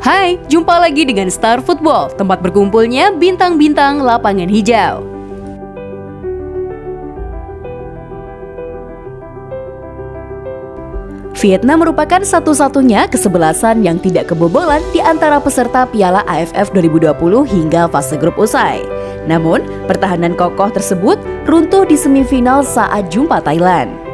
Hai, jumpa lagi dengan Star Football, tempat berkumpulnya bintang-bintang lapangan hijau. Vietnam merupakan satu-satunya kesebelasan yang tidak kebobolan di antara peserta Piala AFF 2020 hingga fase grup usai. Namun, pertahanan kokoh tersebut runtuh di semifinal saat jumpa Thailand.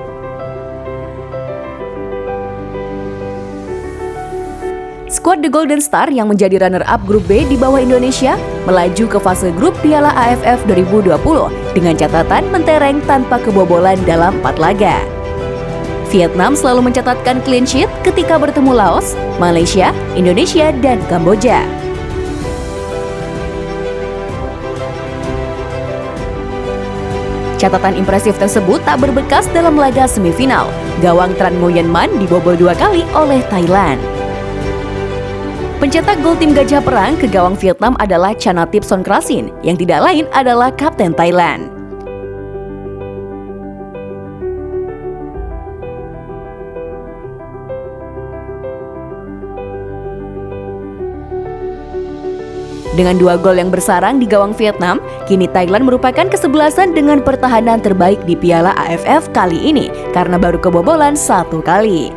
Skuad The Golden Star yang menjadi runner-up grup B di bawah Indonesia melaju ke fase grup Piala AFF 2020 dengan catatan mentereng tanpa kebobolan dalam 4 laga. Vietnam selalu mencatatkan clean sheet ketika bertemu Laos, Malaysia, Indonesia, dan Kamboja. Catatan impresif tersebut tak berbekas dalam laga semifinal. Gawang Tran Nguyen Man dibobol 2 kali oleh Thailand. Pencetak gol tim Gajah Perang ke gawang Vietnam adalah Chanatip Songkrasin, yang tidak lain adalah kapten Thailand. Dengan 2 gol yang bersarang di gawang Vietnam, kini Thailand merupakan kesebelasan dengan pertahanan terbaik di Piala AFF kali ini karena baru kebobolan 1 kali.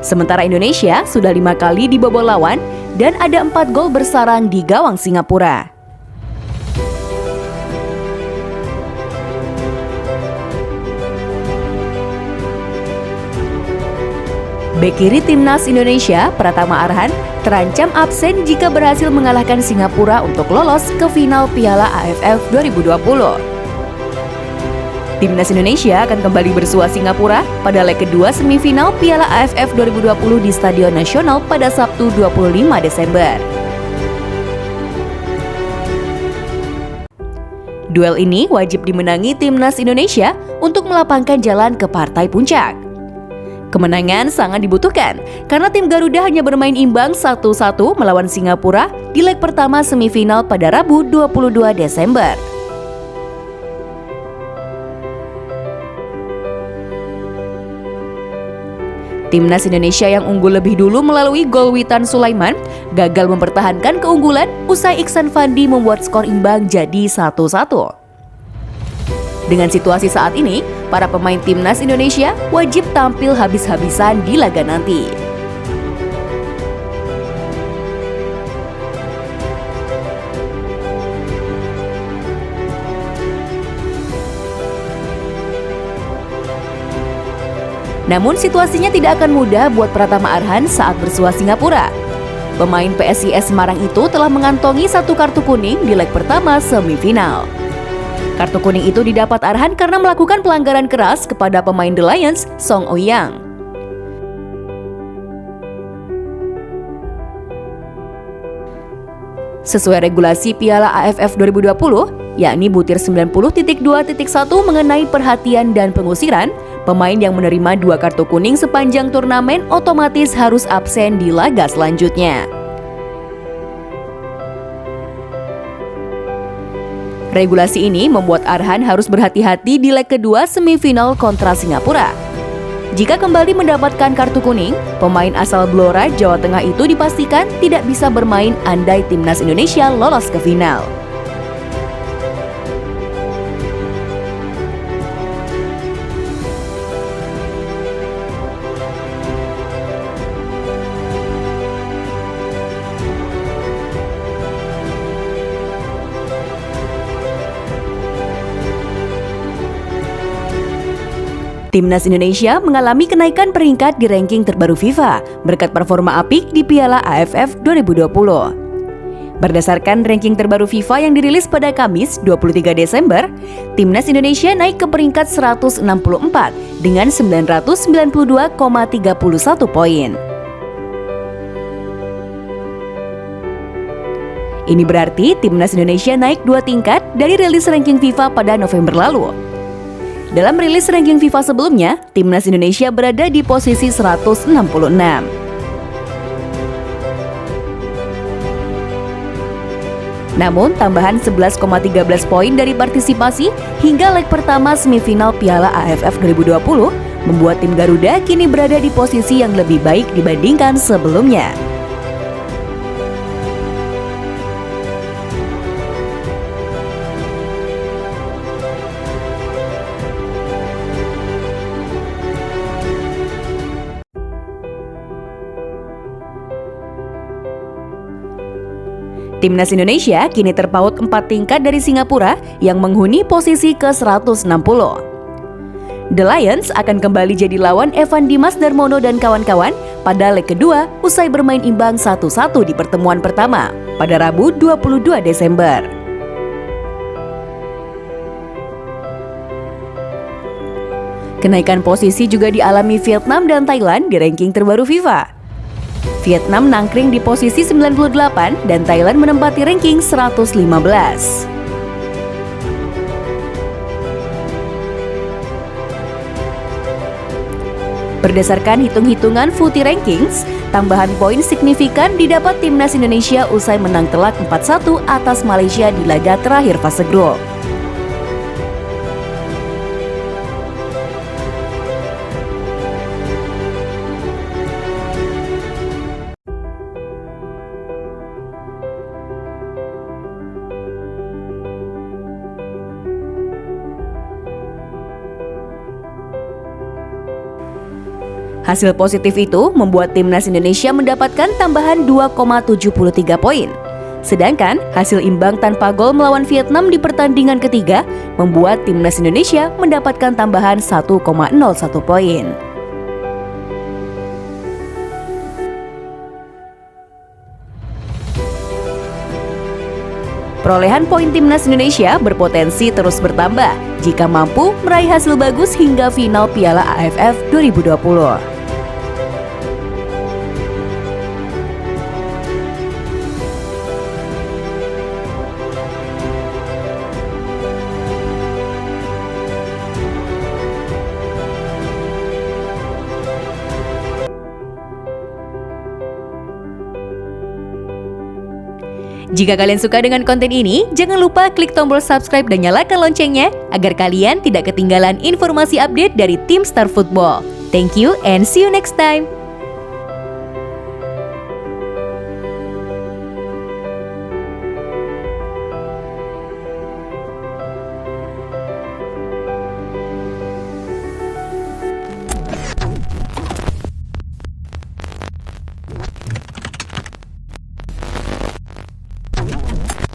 Sementara Indonesia sudah 5 kali dibobol lawan dan ada 4 gol bersarang di gawang Singapura. Bek kiri timnas Indonesia, Pratama Arhan, terancam absen jika berhasil mengalahkan Singapura untuk lolos ke final Piala AFF 2020. Timnas Indonesia akan kembali bersua Singapura pada leg kedua semifinal Piala AFF 2020 di Stadion Nasional pada Sabtu 25 Desember. Duel ini wajib dimenangi Timnas Indonesia untuk melapangkan jalan ke partai puncak. Kemenangan sangat dibutuhkan karena tim Garuda hanya bermain imbang 1-1 melawan Singapura di leg pertama semifinal pada Rabu 22 Desember. Timnas Indonesia yang unggul lebih dulu melalui gol Witan Sulaiman gagal mempertahankan keunggulan usai Iksan Fandi membuat skor imbang jadi 1-1. Dengan situasi saat ini, para pemain Timnas Indonesia wajib tampil habis-habisan di laga nanti. Namun situasinya tidak akan mudah buat Pratama Arhan saat bersua Singapura. Pemain PSIS Semarang itu telah mengantongi 1 kartu kuning di leg pertama semifinal. Kartu kuning itu didapat Arhan karena melakukan pelanggaran keras kepada pemain The Lions, Song Ouyang. Sesuai regulasi Piala AFF 2020, yakni butir 90.2.1 mengenai perhatian dan pengusiran, pemain yang menerima 2 kartu kuning sepanjang turnamen otomatis harus absen di laga selanjutnya. Regulasi ini membuat Arhan harus berhati-hati di leg kedua semifinal kontra Singapura. Jika kembali mendapatkan kartu kuning, pemain asal Blora, Jawa Tengah itu dipastikan tidak bisa bermain andai Timnas Indonesia lolos ke final. Timnas Indonesia mengalami kenaikan peringkat di ranking terbaru FIFA berkat performa apik di Piala AFF 2020. Berdasarkan ranking terbaru FIFA yang dirilis pada Kamis 23 Desember, Timnas Indonesia naik ke peringkat 164 dengan 992,31 poin. Ini berarti Timnas Indonesia naik 2 tingkat dari rilis ranking FIFA pada November lalu. Dalam rilis ranking FIFA sebelumnya, Timnas Indonesia berada di posisi 166. Namun, tambahan 11,13 poin dari partisipasi hingga leg pertama semifinal Piala AFF 2020 membuat tim Garuda kini berada di posisi yang lebih baik dibandingkan sebelumnya. Timnas Indonesia kini terpaut 4 tingkat dari Singapura yang menghuni posisi ke-160. The Lions akan kembali jadi lawan Evan Dimas Darmono dan kawan-kawan pada leg kedua usai bermain imbang 1-1 di pertemuan pertama pada Rabu 22 Desember. Kenaikan posisi juga dialami Vietnam dan Thailand di ranking terbaru FIFA. Vietnam nangkring di posisi 98 dan Thailand menempati ranking 115. Berdasarkan hitung-hitungan Footy Rankings, tambahan poin signifikan didapat Timnas Indonesia usai menang telak 4-1 atas Malaysia di laga terakhir fase grup. Hasil positif itu membuat Timnas Indonesia mendapatkan tambahan 2,73 poin. Sedangkan hasil imbang tanpa gol melawan Vietnam di pertandingan ketiga membuat Timnas Indonesia mendapatkan tambahan 1,01 poin. Perolehan poin Timnas Indonesia berpotensi terus bertambah jika mampu meraih hasil bagus hingga final Piala AFF 2020. Jika kalian suka dengan konten ini, jangan lupa klik tombol subscribe dan nyalakan loncengnya agar kalian tidak ketinggalan informasi update dari tim Star Football. Thank you and see you next time.